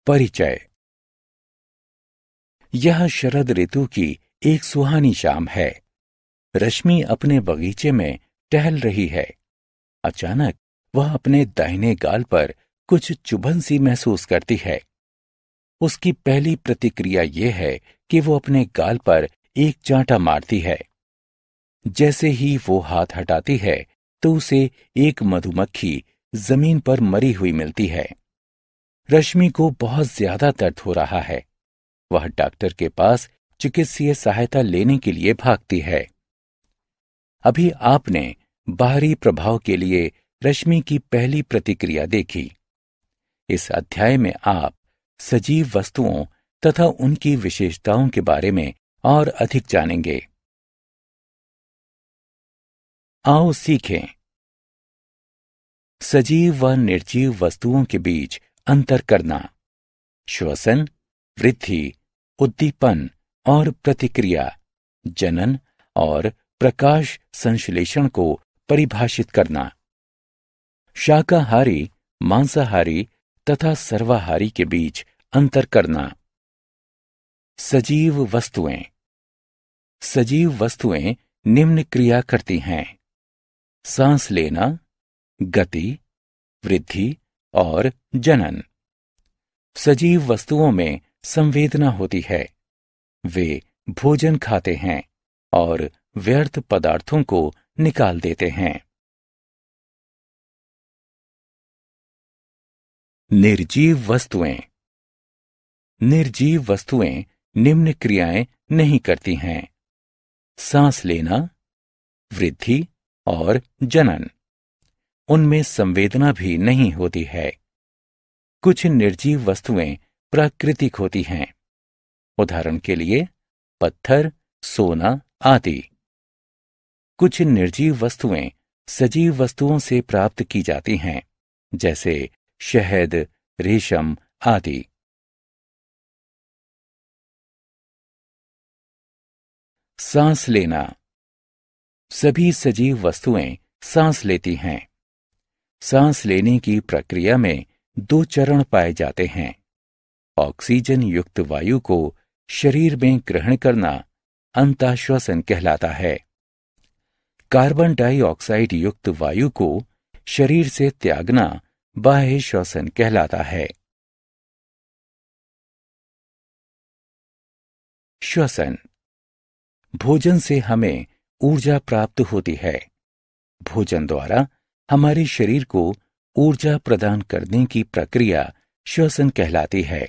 परिचय। यह शरद ऋतु की एक सुहानी शाम है। रश्मि अपने बगीचे में टहल रही है। अचानक वह अपने दाहिने गाल पर कुछ चुभन सी महसूस करती है। उसकी पहली प्रतिक्रिया यह है कि वो अपने गाल पर एक चांटा मारती है। जैसे ही वो हाथ हटाती है तो उसे एक मधुमक्खी जमीन पर मरी हुई मिलती है। रश्मि को बहुत ज्यादा दर्द हो रहा है। वह डॉक्टर के पास चिकित्सीय सहायता लेने के लिए भागती है। अभी आपने बाहरी प्रभाव के लिए रश्मि की पहली प्रतिक्रिया देखी। इस अध्याय में आप सजीव वस्तुओं तथा उनकी विशेषताओं के बारे में और अधिक जानेंगे। आओ सीखें। सजीव व निर्जीव वस्तुओं के बीच अंतर करना। श्वसन, वृद्धि, उद्दीपन और प्रतिक्रिया, जनन और प्रकाश संश्लेषण को परिभाषित करना। शाकाहारी, मांसाहारी तथा सर्वाहारी के बीच अंतर करना। सजीव वस्तुएं। सजीव वस्तुएं निम्न क्रिया करती हैं: सांस लेना, गति, वृद्धि और जनन। सजीव वस्तुओं में संवेदना होती है। वे भोजन खाते हैं और व्यर्थ पदार्थों को निकाल देते हैं। निर्जीव वस्तुएं। निर्जीव वस्तुएं निम्न क्रियाएं नहीं करती हैं: सांस लेना, वृद्धि और जनन। उनमें संवेदना भी नहीं होती है। कुछ निर्जीव वस्तुएं प्राकृतिक होती हैं। उदाहरण के लिए पत्थर, सोना आदि। कुछ निर्जीव वस्तुएं सजीव वस्तुओं से प्राप्त की जाती हैं, जैसे शहद, रेशम आदि। सांस लेना। सभी सजीव वस्तुएं सांस लेती हैं। सांस लेने की प्रक्रिया में दो चरण पाए जाते हैं: ऑक्सीजन युक्त वायु को शरीर में ग्रहण करना अंतःश्वसन कहलाता है। कार्बन डाइऑक्साइड युक्त वायु को शरीर से त्यागना बाह्य श्वसन कहलाता है। श्वसन। भोजन से हमें ऊर्जा प्राप्त होती है। भोजन द्वारा हमारे शरीर को ऊर्जा प्रदान करने की प्रक्रिया श्वसन कहलाती है।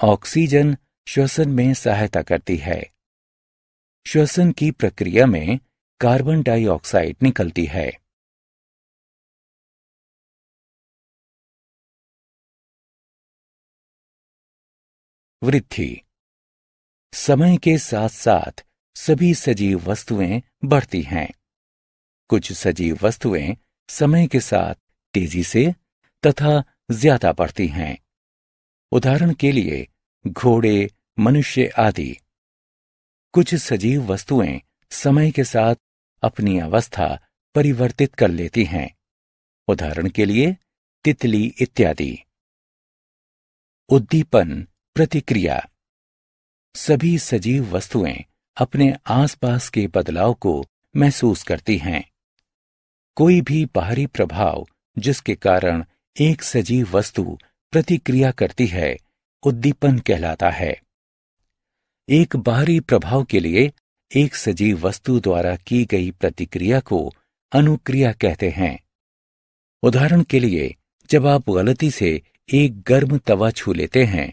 ऑक्सीजन श्वसन में सहायता करती है। श्वसन की प्रक्रिया में कार्बन डाइऑक्साइड निकलती है। वृद्धि। समय के साथ साथ सभी सजीव वस्तुएं बढ़ती हैं। कुछ सजीव वस्तुएं समय के साथ तेजी से तथा ज्यादा बढ़ती हैं। उदाहरण के लिए घोड़े, मनुष्य आदि। कुछ सजीव वस्तुएं समय के साथ अपनी अवस्था परिवर्तित कर लेती हैं। उदाहरण के लिए तितली इत्यादि। उद्दीपन, प्रतिक्रिया। सभी सजीव वस्तुएं अपने आसपास के बदलाव को महसूस करती हैं। कोई भी बाहरी प्रभाव जिसके कारण एक सजीव वस्तु प्रतिक्रिया करती है, उद्दीपन कहलाता है। एक बाहरी प्रभाव के लिए एक सजीव वस्तु द्वारा की गई प्रतिक्रिया को अनुक्रिया कहते हैं। उदाहरण के लिए जब आप गलती से एक गर्म तवा छू लेते हैं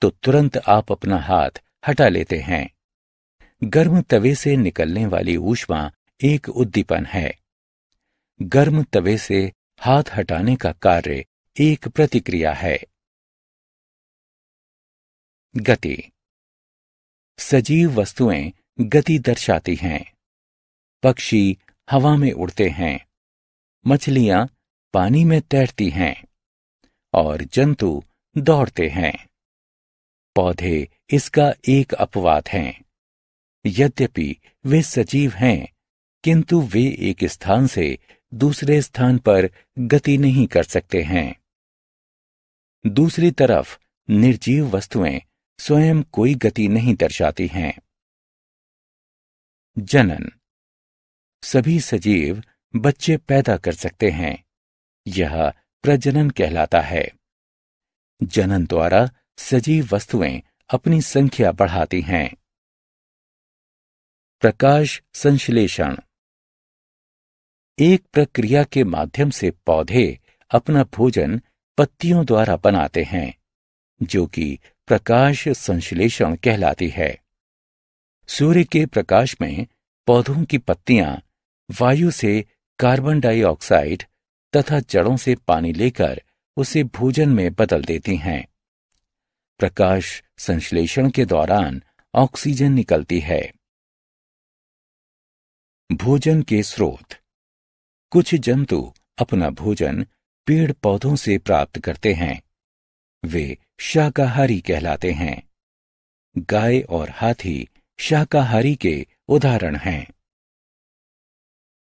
तो तुरंत आप अपना हाथ हटा लेते हैं। गर्म तवे से निकलने वाली ऊष्मा एक उद्दीपन है। गर्म तवे से हाथ हटाने का कार्य एक प्रतिक्रिया है। गति। सजीव वस्तुएं गति दर्शाती हैं। पक्षी हवा में उड़ते हैं, मछलियां पानी में तैरती हैं और जंतु दौड़ते हैं। पौधे इसका एक अपवाद हैं। यद्यपि वे सजीव हैं, किंतु वे एक स्थान से दूसरे स्थान पर गति नहीं कर सकते हैं। दूसरी तरफ निर्जीव वस्तुएं स्वयं कोई गति नहीं दर्शाती हैं। जनन। सभी सजीव बच्चे पैदा कर सकते हैं। यह प्रजनन कहलाता है। जनन द्वारा सजीव वस्तुएं अपनी संख्या बढ़ाती हैं। प्रकाश संश्लेषण। एक प्रक्रिया के माध्यम से पौधे अपना भोजन पत्तियों द्वारा बनाते हैं, जो कि प्रकाश संश्लेषण कहलाती है। सूर्य के प्रकाश में पौधों की पत्तियां वायु से कार्बन डाइऑक्साइड तथा जड़ों से पानी लेकर उसे भोजन में बदल देती हैं। प्रकाश संश्लेषण के दौरान ऑक्सीजन निकलती है। भोजन के स्रोत। कुछ जंतु अपना भोजन पेड़ पौधों से प्राप्त करते हैं। वे शाकाहारी कहलाते हैं। गाय और हाथी शाकाहारी के उदाहरण हैं।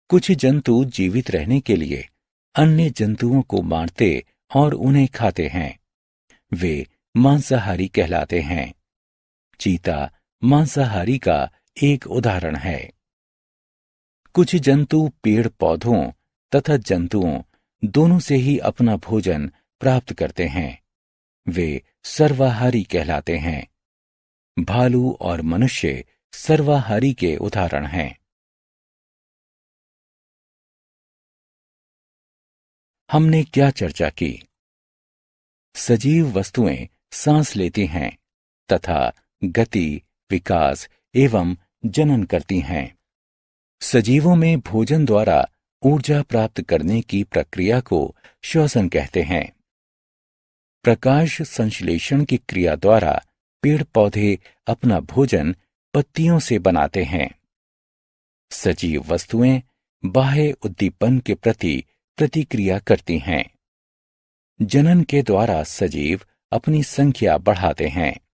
कुछ जंतु जीवित रहने के लिए अन्य जंतुओं को मारते और उन्हें खाते हैं। वे मांसाहारी कहलाते हैं। चीता मांसाहारी का एक उदाहरण है। कुछ जंतु पेड़ पौधों तथा जंतुओं दोनों से ही अपना भोजन प्राप्त करते हैं। वे सर्वाहारी कहलाते हैं। भालू और मनुष्य सर्वाहारी के उदाहरण हैं। हमने क्या चर्चा की? सजीव वस्तुएं सांस लेती हैं तथा गति, विकास एवं जनन करती हैं। सजीवों में भोजन द्वारा ऊर्जा प्राप्त करने की प्रक्रिया को श्वसन कहते हैं। प्रकाश संश्लेषण की क्रिया द्वारा पेड़ पौधे अपना भोजन पत्तियों से बनाते हैं। सजीव वस्तुएं बाह्य उद्दीपन के प्रति प्रतिक्रिया करती हैं। जनन के द्वारा सजीव अपनी संख्या बढ़ाते हैं।